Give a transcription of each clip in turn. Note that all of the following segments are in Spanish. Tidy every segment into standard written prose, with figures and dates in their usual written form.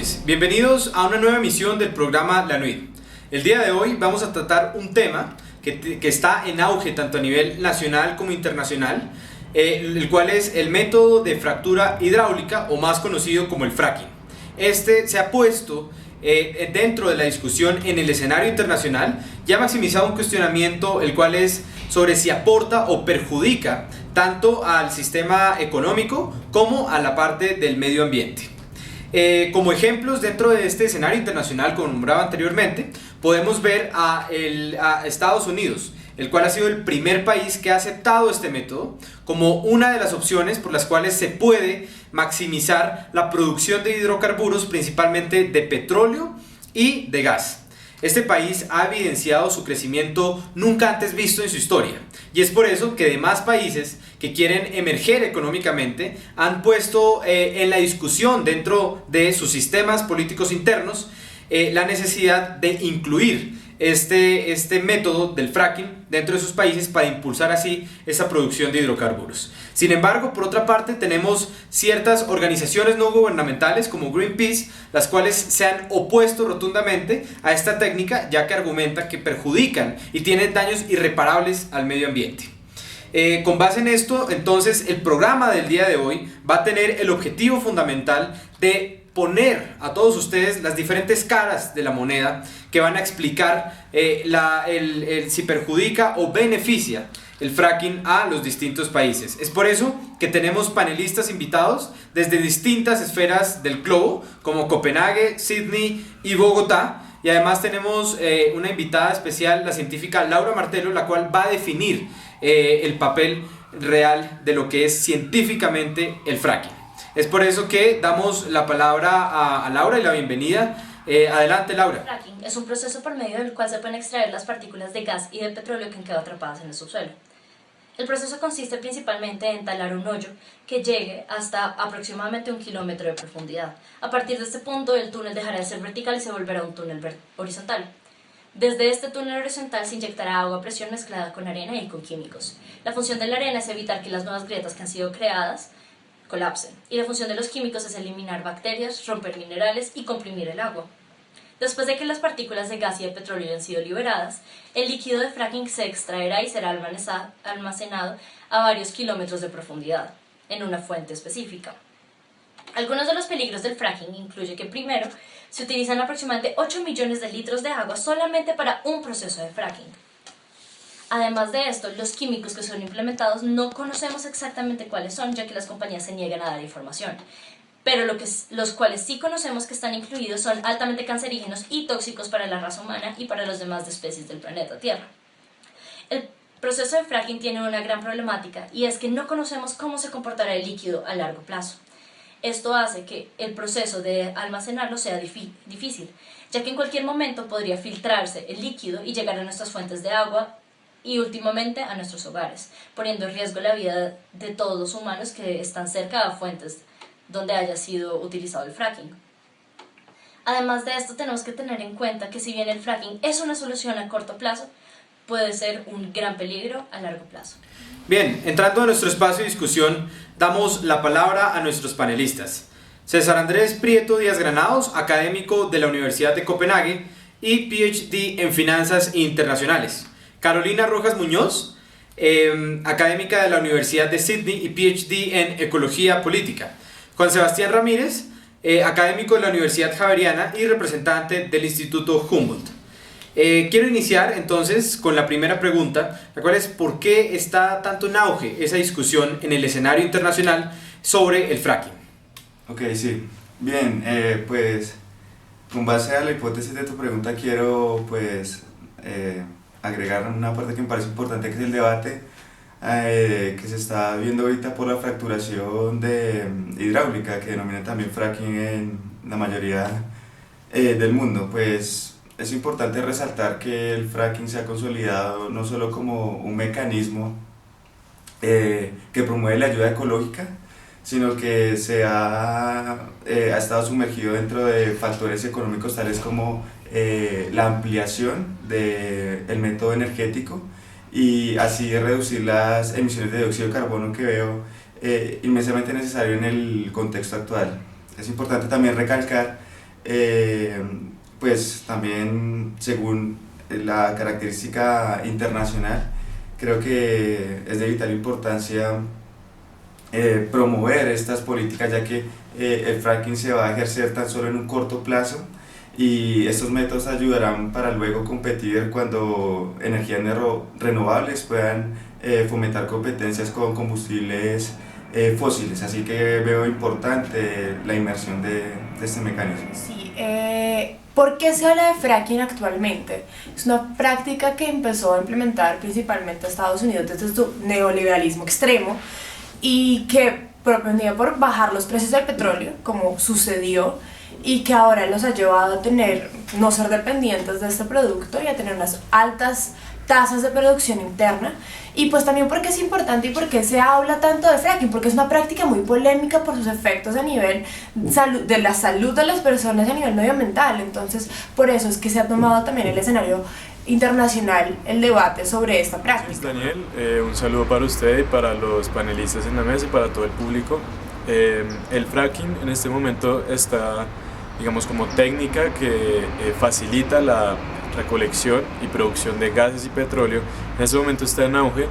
noches, bienvenidos a una nueva emisión del programa La Nuit. El día de hoy vamos a tratar un tema que está en auge tanto a nivel nacional como internacional, el cual es el método de fractura hidráulica o más conocido como el fracking. Este se ha puesto dentro de la discusión en el escenario internacional y ha maximizado un cuestionamiento el cual es sobre si aporta o perjudica tanto al sistema económico como a la parte del medio ambiente. Como ejemplos dentro de este escenario internacional, como nombraba anteriormente, podemos ver a Estados Unidos, el cual ha sido el primer país que ha aceptado este método como una de las opciones por las cuales se puede maximizar la producción de hidrocarburos, principalmente de petróleo y de gas. Este país ha evidenciado su crecimiento nunca antes visto en su historia, y es por eso que demás países que quieren emerger económicamente han puesto en la discusión dentro de sus sistemas políticos internos la necesidad de incluir este método del fracking dentro de sus países para impulsar así esa producción de hidrocarburos. Sin embargo, por otra parte, tenemos ciertas organizaciones no gubernamentales como Greenpeace, las cuales se han opuesto rotundamente a esta técnica, ya que argumentan que perjudican y tienen daños irreparables al medio ambiente. Con base en esto, entonces, el programa del día de hoy va a tener el objetivo fundamental de poner a todos ustedes las diferentes caras de la moneda que van a explicar si perjudica o beneficia el fracking a los distintos países. Es por eso que tenemos panelistas invitados desde distintas esferas del globo, como Copenhague, Sydney y Bogotá. Y además tenemos una invitada especial, la científica Laura Martelo, la cual va a definir el papel real de lo que es científicamente el fracking. Es por eso que damos la palabra a Laura y la bienvenida. Adelante, Laura. El fracking es un proceso por medio del cual se pueden extraer las partículas de gas y de petróleo que han quedado atrapadas en el subsuelo. El proceso consiste principalmente en talar un hoyo que llegue hasta aproximadamente 1 kilómetro de profundidad. A partir de este punto, el túnel dejará de ser vertical y se volverá un túnel horizontal. Desde este túnel horizontal se inyectará agua a presión mezclada con arena y con químicos. La función de la arena es evitar que las nuevas grietas que han sido creadas colapsen, y la función de los químicos es eliminar bacterias, romper minerales y comprimir el agua. Después de que las partículas de gas y de petróleo hayan sido liberadas, el líquido de fracking se extraerá y será almacenado a varios kilómetros de profundidad, en una fuente específica. Algunos de los peligros del fracking incluyen que, primero, se utilizan aproximadamente 8 millones de litros de agua solamente para un proceso de fracking. Además de esto, los químicos que son implementados no conocemos exactamente cuáles son, ya que las compañías se niegan a dar información. Pero los cuales sí conocemos que están incluidos son altamente cancerígenos y tóxicos para la raza humana y para las demás especies del planeta Tierra. El proceso de fracking tiene una gran problemática, y es que no conocemos cómo se comportará el líquido a largo plazo. Esto hace que el proceso de almacenarlo sea difícil, ya que en cualquier momento podría filtrarse el líquido y llegar a nuestras fuentes de agua y últimamente a nuestros hogares, poniendo en riesgo la vida de todos los humanos que están cerca a fuentes donde haya sido utilizado el fracking. Además de esto, tenemos que tener en cuenta que si bien el fracking es una solución a corto plazo, puede ser un gran peligro a largo plazo. Bien, entrando a nuestro espacio de discusión, damos la palabra a nuestros panelistas. César Andrés Prieto Díaz Granados, académico de la Universidad de Copenhague y PhD en Finanzas Internacionales. Carolina Rojas Muñoz, académica de la Universidad de Sydney y PhD en Ecología Política. Juan Sebastián Ramírez, académico de la Universidad Javeriana y representante del Instituto Humboldt. Quiero iniciar entonces con la primera pregunta, la cual es ¿por qué está tanto en auge esa discusión en el escenario internacional sobre el fracking? Ok, sí. Bien, pues con base a la hipótesis de tu pregunta quiero agregar una parte que me parece importante, que es el debate que se está viendo ahorita por la fracturación hidráulica, que denomina también fracking en la mayoría del mundo. Pues es importante resaltar que el fracking se ha consolidado no solo como un mecanismo que promueve la ayuda ecológica, sino que ha estado sumergido dentro de factores económicos tales como la ampliación del método energético y así reducir las emisiones de dióxido de carbono, que veo inmensamente necesario en el contexto actual. Es importante también recalcar pues también según la característica internacional, creo que es de vital importancia promover estas políticas, ya que el fracking se va a ejercer tan solo en un corto plazo y estos métodos ayudarán para luego competir cuando energías renovables puedan fomentar competencias con combustibles fósiles, así que veo importante la inmersión de este mecanismo. Sí, ¿por qué se habla de fracking actualmente? Es una práctica que empezó a implementar principalmente Estados Unidos desde su neoliberalismo extremo y que propendía por bajar los precios del petróleo, como sucedió, y que ahora los ha llevado a no ser dependientes de este producto y a tener unas altas tasas de producción interna. Y pues también porque es importante y porque se habla tanto de fracking, porque es una práctica muy polémica por sus efectos a nivel de la salud de las personas y a nivel medioambiental. Entonces por eso es que se ha tomado también el escenario internacional el debate sobre esta práctica. Daniel, un saludo para usted y para los panelistas en la mesa y para todo el público. El fracking en este momento está, digamos, como técnica que facilita la recolección y producción de gases y petróleo. En este momento está en auge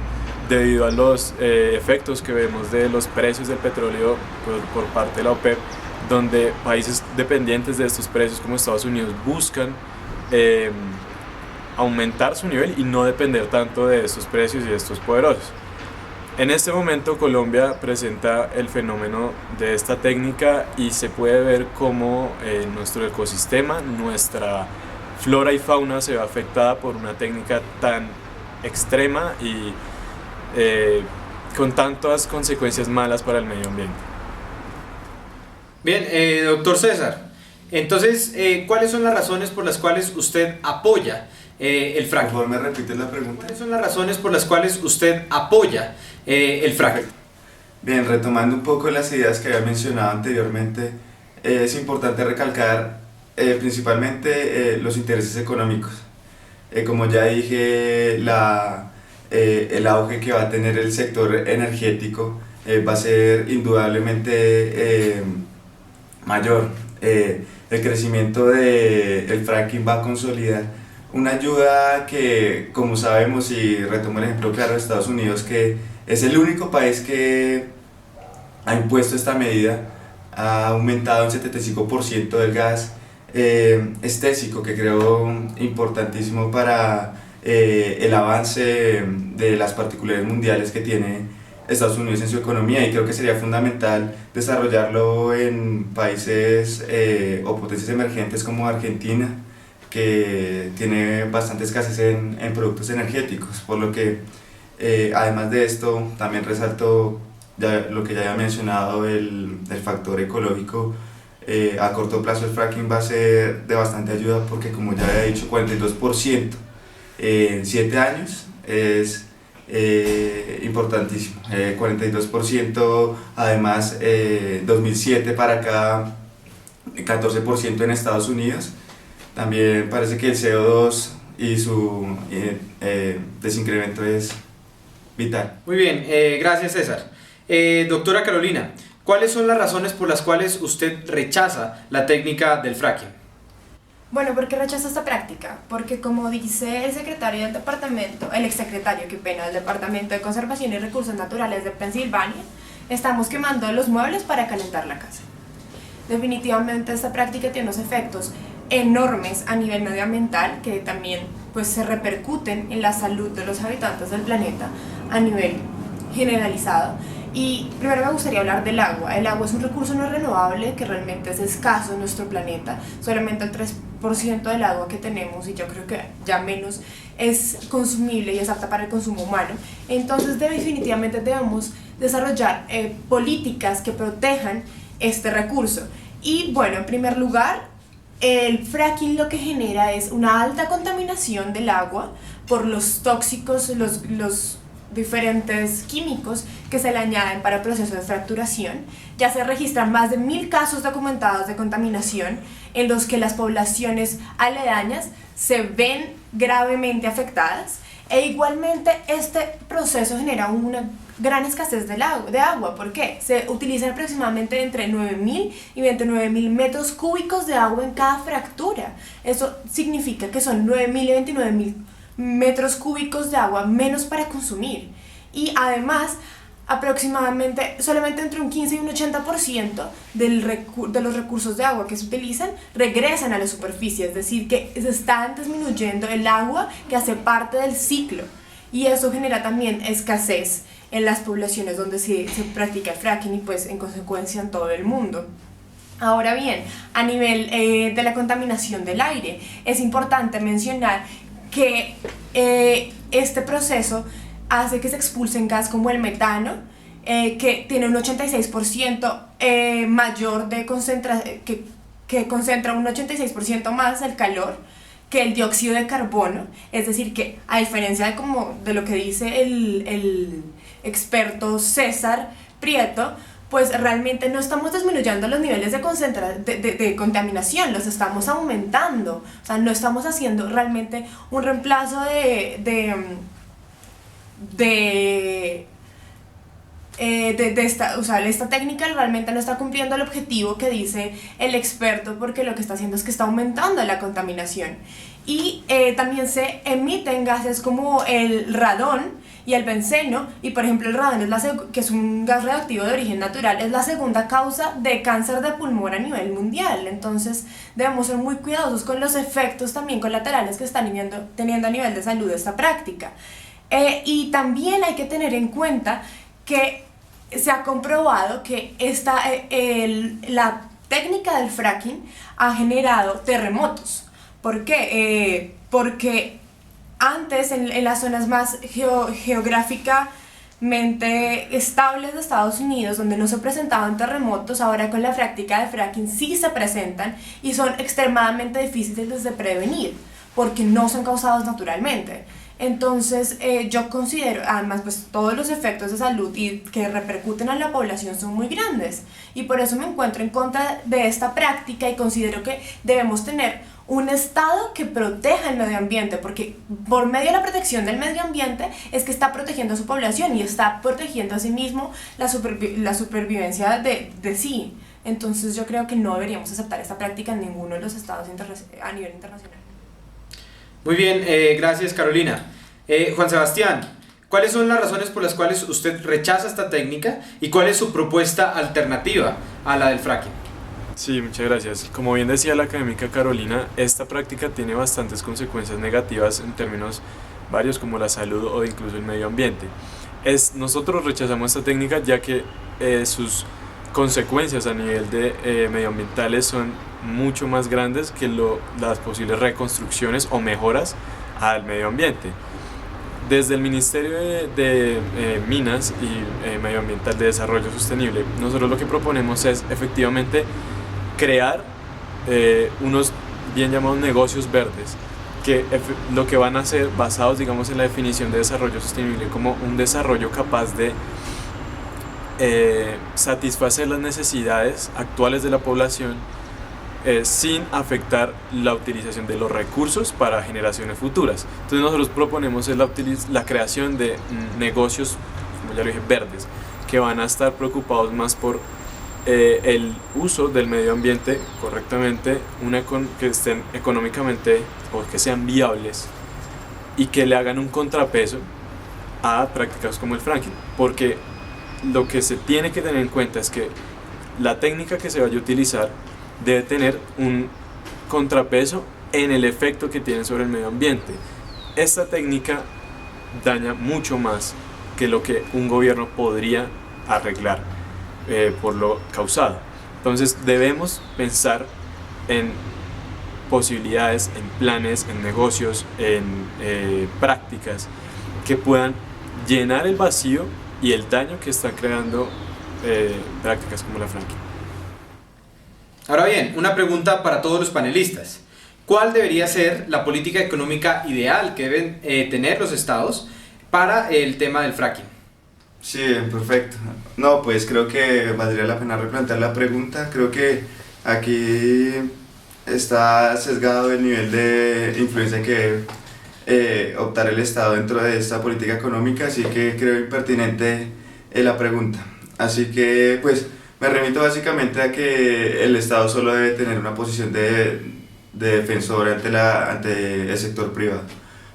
debido a los efectos que vemos de los precios del petróleo por parte de la OPEP, donde países dependientes de estos precios como Estados Unidos buscan aumentar su nivel y no depender tanto de estos precios y de estos poderosos. En este momento Colombia presenta el fenómeno de esta técnica y se puede ver cómo nuestro ecosistema, nuestra flora y fauna se ve afectada por una técnica tan extrema y con tantas consecuencias malas para el medio ambiente. Bien, doctor César, entonces, ¿cuáles son las razones por las cuales usted apoya el fracking? Por favor, ¿me repites la pregunta? ¿Cuáles son las razones por las cuales usted apoya el fracking? Bien, retomando un poco las ideas que había mencionado anteriormente, es importante recalcar principalmente los intereses económicos. Como ya dije, el auge que va a tener el sector energético va a ser indudablemente mayor. El crecimiento del fracking va a consolidar una ayuda que, como sabemos, y retomo el ejemplo claro de Estados Unidos, que es el único país que ha impuesto esta medida, ha aumentado un 75% del gas estésico, que creo importantísimo para el avance de las particularidades mundiales que tiene Estados Unidos en su economía, y creo que sería fundamental desarrollarlo en países o potencias emergentes como Argentina, que tiene bastante escasez en productos energéticos, por lo que además de esto también resalto lo que ya había mencionado, el factor ecológico. A corto plazo el fracking va a ser de bastante ayuda porque, como ya había dicho, 42% en 7 años es importantísimo. 42% además 2007 para acá, 14% en Estados Unidos. También parece que el CO2 y su desincremento es vital. Muy bien, gracias César. Doctora Carolina, ¿cuáles son las razones por las cuales usted rechaza la técnica del fracking? Bueno, ¿por qué rechaza esta práctica? Porque, como dice el secretario del departamento, el exsecretario, del Departamento de Conservación y Recursos Naturales de Pensilvania, estamos quemando los muebles para calentar la casa. Definitivamente esta práctica tiene unos efectos enormes a nivel medioambiental que también pues se repercuten en la salud de los habitantes del planeta a nivel generalizado. Y primero me gustaría hablar del agua. El agua es un recurso no renovable que realmente es escaso en nuestro planeta. Solamente el 3% del agua que tenemos, y yo creo que ya menos, es consumible y es apta para el consumo humano. Entonces definitivamente debemos desarrollar políticas que protejan este recurso. Y bueno, en primer lugar, el fracking lo que genera es una alta contaminación del agua por los tóxicos, los diferentes químicos que se le añaden para el proceso de fracturación. Ya se registran más de 1000 casos documentados de contaminación en los que las poblaciones aledañas se ven gravemente afectadas, e igualmente este proceso genera una gran escasez de agua. ¿Por qué? Se utilizan aproximadamente entre 9.000 y 29.000 metros cúbicos de agua en cada fractura. Eso significa que son 9.000 y 29.000 metros cúbicos de agua menos para consumir. Y además, aproximadamente solamente entre un 15 y un 80% de los recursos de agua que se utilizan regresan a la superficie, es decir, que se está disminuyendo el agua que hace parte del ciclo, y eso genera también escasez en las poblaciones donde se practica el fracking y pues en consecuencia en todo el mundo. Ahora bien, a nivel de la contaminación del aire, es importante mencionar que este proceso hace que se expulsen gas como el metano, que tiene un 86% mayor de que concentra un 86% más el calor que el dióxido de carbono. Es decir, que a diferencia de lo que dice el experto César Prieto, pues realmente no estamos disminuyendo los niveles de contaminación, los estamos aumentando. O sea, no estamos haciendo realmente un reemplazo esta técnica realmente no está cumpliendo el objetivo que dice el experto, porque lo que está haciendo es que está aumentando la contaminación. Y también se emiten gases como el radón y el benceno, y por ejemplo el radón, que es un gas radioactivo de origen natural, es la segunda causa de cáncer de pulmón a nivel mundial. Entonces debemos ser muy cuidadosos con los efectos también colaterales que están teniendo a nivel de salud esta práctica. Y también hay que tener en cuenta que se ha comprobado que la técnica del fracking ha generado terremotos. ¿Por qué? Porque antes en las zonas más geográficamente estables de Estados Unidos, donde no se presentaban terremotos, ahora con la práctica de fracking sí se presentan y son extremadamente difíciles de prevenir porque no son causados naturalmente. Entonces yo considero, además pues todos los efectos de salud y que repercuten a la población son muy grandes, y por eso me encuentro en contra de esta práctica y considero que debemos tener un Estado que proteja el medio ambiente, porque por medio de la protección del medio ambiente es que está protegiendo a su población y está protegiendo a sí mismo la supervivencia de sí. Entonces yo creo que no deberíamos aceptar esta práctica en ninguno de los estados a nivel internacional. Muy bien, gracias Carolina. Juan Sebastián, ¿cuáles son las razones por las cuales usted rechaza esta técnica y cuál es su propuesta alternativa a la del fracking? Sí, muchas gracias. Como bien decía la académica Carolina, esta práctica tiene bastantes consecuencias negativas en términos varios como la salud o incluso el medio ambiente. Nosotros rechazamos esta técnica ya que sus consecuencias a nivel de medioambientales son mucho más grandes que las posibles reconstrucciones o mejoras al medio ambiente. Desde el Ministerio de Minas y Medioambiental de Desarrollo Sostenible, nosotros lo que proponemos es efectivamente crear unos bien llamados negocios verdes, que lo que van a ser basados, digamos, en la definición de desarrollo sostenible como un desarrollo capaz de satisfacer las necesidades actuales de la población sin afectar la utilización de los recursos para generaciones futuras. Entonces nosotros proponemos la creación de negocios, como ya lo dije, verdes, que van a estar preocupados más por el uso del medio ambiente correctamente, que estén económicamente o que sean viables y que le hagan un contrapeso a prácticas como el fracking, porque lo que se tiene que tener en cuenta es que la técnica que se vaya a utilizar debe tener un contrapeso en el efecto que tiene sobre el medio ambiente. Esta técnica daña mucho más que lo que un gobierno podría arreglar por lo causado. Entonces debemos pensar en posibilidades, en planes, en negocios, en prácticas que puedan llenar el vacío y el daño que están creando prácticas como la fracking. Ahora bien, una pregunta para todos los panelistas. ¿Cuál debería ser la política económica ideal que deben tener los estados para el tema del fracking? Sí, perfecto. No, pues creo que valdría la pena replantear la pregunta. Creo que aquí está sesgado el nivel de influencia que optar el Estado dentro de esta política económica, así que creo impertinente la pregunta. Así que pues me remito básicamente a que el Estado solo debe tener una posición de defensor ante el sector privado.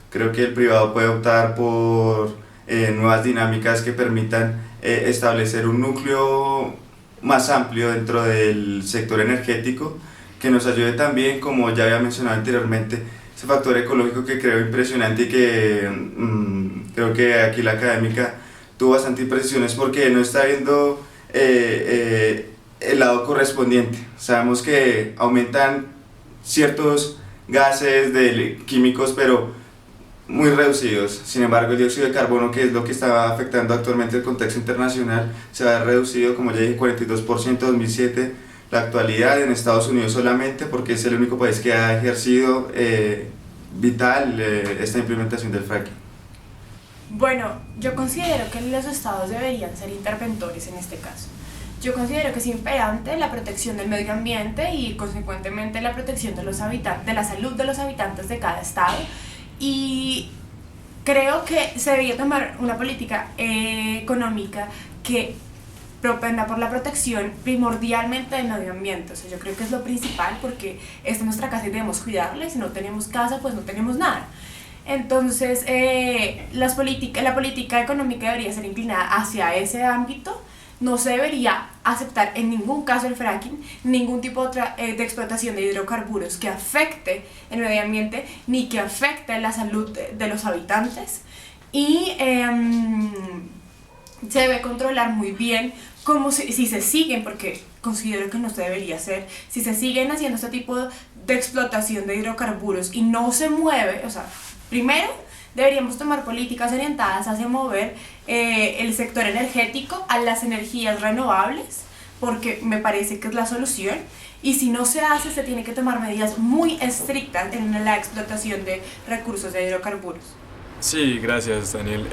Creo que el privado puede optar por nuevas dinámicas que permitan establecer un núcleo más amplio dentro del sector energético, que nos ayude también, como ya había mencionado anteriormente, ese factor ecológico que creo impresionante y que creo que aquí la académica tuvo bastante imprecisiones porque no está viendo el lado correspondiente. Sabemos que aumentan ciertos gases químicos, pero muy reducidos. Sin embargo, el dióxido de carbono, que es lo que está afectando actualmente el contexto internacional, se ha reducido, como ya dije, 42% en 2007. La actualidad en Estados Unidos solamente, porque es el único país que ha ejercido vital esta implementación del fracking. Bueno, yo considero que los estados deberían ser interventores en este caso. Yo considero que es imperante la protección del medio ambiente y consecuentemente la protección de los habitantes, de la salud de los habitantes de cada estado, y creo que se debería tomar una política económica que propenda por la protección primordialmente del medio ambiente. O sea, yo creo que es lo principal, porque esta es nuestra casa y debemos cuidarla, y si no tenemos casa pues no tenemos nada. Entonces la política económica debería ser inclinada hacia ese ámbito. No se debería aceptar en ningún caso el fracking, ningún tipo de explotación de hidrocarburos que afecte el medio ambiente ni que afecte la salud de los habitantes, y se debe controlar muy bien si se siguen, porque considero que no se debería hacer, si se siguen haciendo este tipo de explotación de hidrocarburos y no se mueve. O sea, primero deberíamos tomar políticas orientadas hacia mover el sector energético a las energías renovables, porque me parece que es la solución, y si no se hace, se tiene que tomar medidas muy estrictas en la explotación de recursos de hidrocarburos. Sí, gracias Daniel.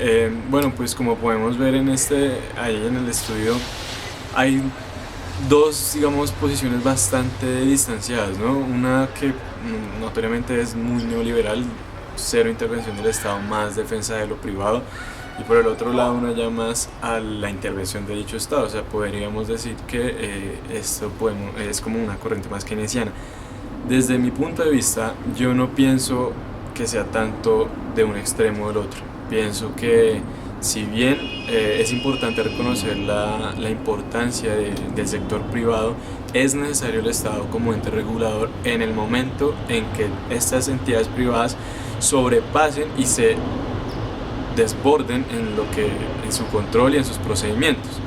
Bueno, pues como podemos ver ahí en el estudio, hay dos, digamos, posiciones bastante distanciadas, ¿no? Una que notoriamente es muy neoliberal, cero intervención del Estado, más defensa de lo privado, y por el otro lado una ya más a la intervención de dicho Estado. O sea, podríamos decir que esto es como una corriente más keynesiana. Desde mi punto de vista, yo no pienso que sea tanto de un extremo o del otro. Pienso que si bien es importante reconocer la importancia del sector privado, es necesario el Estado como ente regulador en el momento en que estas entidades privadas sobrepasen y se desborden en su control y en sus procedimientos.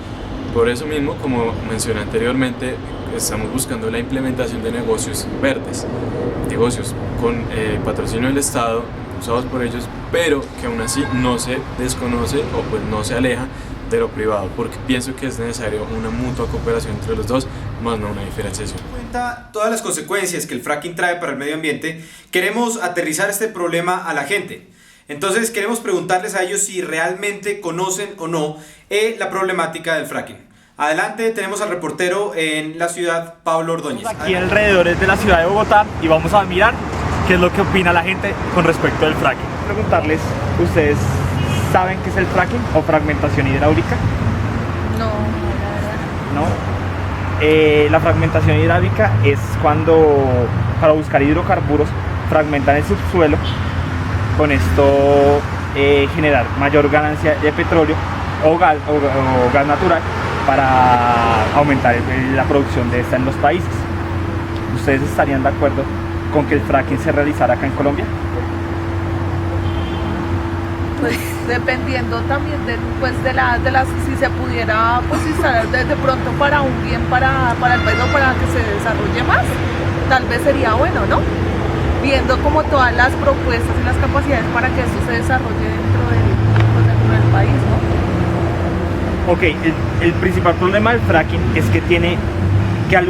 Por eso mismo, como mencioné anteriormente, estamos buscando la implementación de negocios verdes, negocios con patrocinio del Estado, impulsados por ellos, pero que aún así no se desconoce o pues no se aleja de lo privado, porque pienso que es necesario una mutua cooperación entre los dos, más no una diferenciación. En cuenta todas las consecuencias que el fracking trae para el medio ambiente, queremos aterrizar este problema a la gente. Entonces queremos preguntarles a ellos si realmente conocen o no la problemática del fracking. Adelante, tenemos al reportero en la ciudad, Pablo Ordóñez. Aquí alrededor de la ciudad de Bogotá y vamos a mirar qué es lo que opina la gente con respecto del fracking. Preguntarles, ¿ustedes saben qué es el fracking o fragmentación hidráulica? No, la verdad. ¿No? La fragmentación hidráulica es cuando, para buscar hidrocarburos, fragmentan el subsuelo, con esto generar mayor ganancia de petróleo o gas natural para aumentar la producción de esta en los países. ¿Ustedes estarían de acuerdo con que el fracking se realizara acá en Colombia? Pues dependiendo también si se pudiera posicionar de pronto para un bien para el país o para que se desarrolle más, tal vez sería bueno, ¿no? Viendo como todas las propuestas y las capacidades para que esto se desarrolle dentro del país, ¿no? Ok, el principal problema del fracking es que tiene que al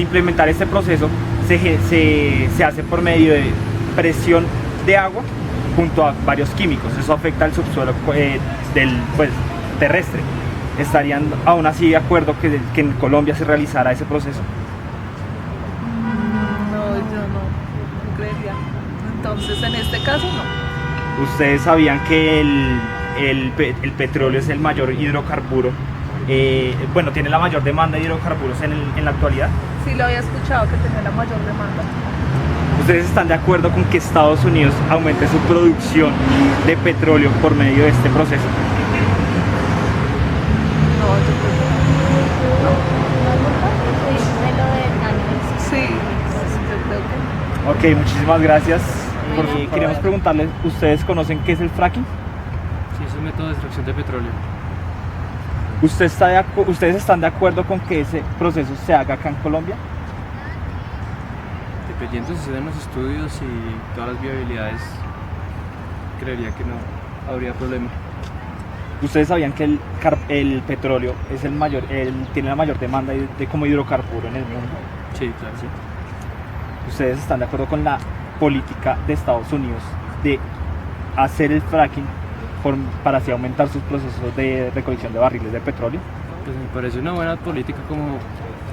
implementar este proceso se hace por medio de presión de agua junto a varios químicos. Eso afecta al subsuelo terrestre. ¿Estarían aún así de acuerdo que en Colombia se realizara ese proceso? No, yo no creería. Entonces, en este caso, no. ¿Ustedes sabían que el petróleo es el mayor hidrocarburo, bueno, tiene la mayor demanda de hidrocarburos en la actualidad. Sí, lo había escuchado que tenía la mayor demanda. ¿Ustedes están de acuerdo con que Estados Unidos aumente su producción de petróleo por medio de este proceso? No, yo creo que sí, yo creo que Ok, muchísimas gracias. Queríamos preguntarles, ¿ustedes conocen qué es el fracking? Sí, es un método de extracción de petróleo. ¿Ustedes están de acuerdo con que ese proceso se haga acá en Colombia? Dependiendo si se den los estudios y todas las viabilidades, creería que no habría problema. ¿Ustedes sabían que el petróleo es tiene la mayor demanda de como hidrocarburo en el mundo? Sí, claro. ¿Sí? ¿Ustedes están de acuerdo con la política de Estados Unidos de hacer el fracking para así aumentar sus procesos de recolección de barriles de petróleo? Pues me parece una buena política como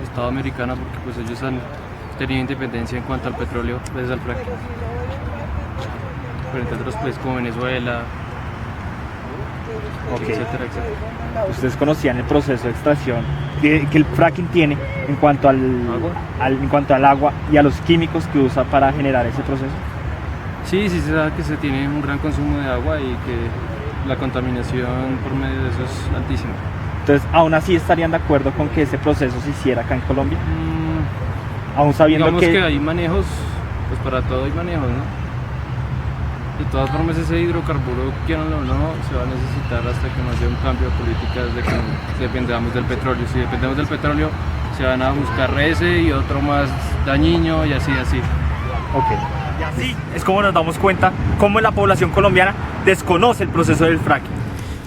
Estado americano, porque pues ellos han tenido independencia en cuanto al petróleo desde el fracking. Frente a otros países como Venezuela, etcétera, etcétera. ¿Ustedes conocían el proceso de extracción que el fracking tiene en cuanto al agua y a los químicos que usa para generar ese proceso? Sí, sí se sabe que se tiene un gran consumo de agua y que la contaminación por medio de eso es altísima. Entonces, ¿aún así estarían de acuerdo con que ese proceso se hiciera acá en Colombia? Aún sabiendo digamos que hay manejos, pues para todo hay manejos, ¿no? De todas formas, ese hidrocarburo, quieran o no, se va a necesitar hasta que no haya un cambio de políticas de que dependamos del petróleo. Si dependemos del petróleo, se van a buscar ese y otro más dañino y así. Ok. Y así es como nos damos cuenta cómo la población colombiana desconoce el proceso del fracking.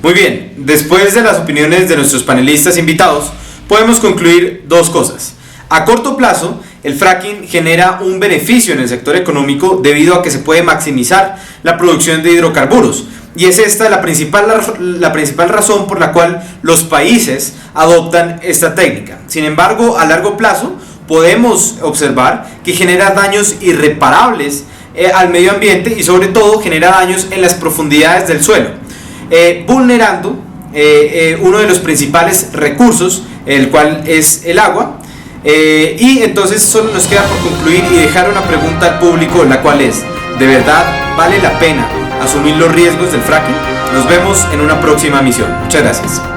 Muy bien, después de las opiniones de nuestros panelistas invitados, podemos concluir dos cosas. A corto plazo, el fracking genera un beneficio en el sector económico debido a que se puede maximizar la producción de hidrocarburos. Y es esta la principal razón por la cual los países adoptan esta técnica. Sin embargo, a largo plazo podemos observar que genera daños irreparables al medio ambiente y sobre todo genera daños en las profundidades del suelo, vulnerando uno de los principales recursos, el cual es el agua. Y entonces solo nos queda por concluir y dejar una pregunta al público, la cual es: ¿de verdad vale la pena asumir los riesgos del fracking? Nos vemos en una próxima misión. Muchas gracias.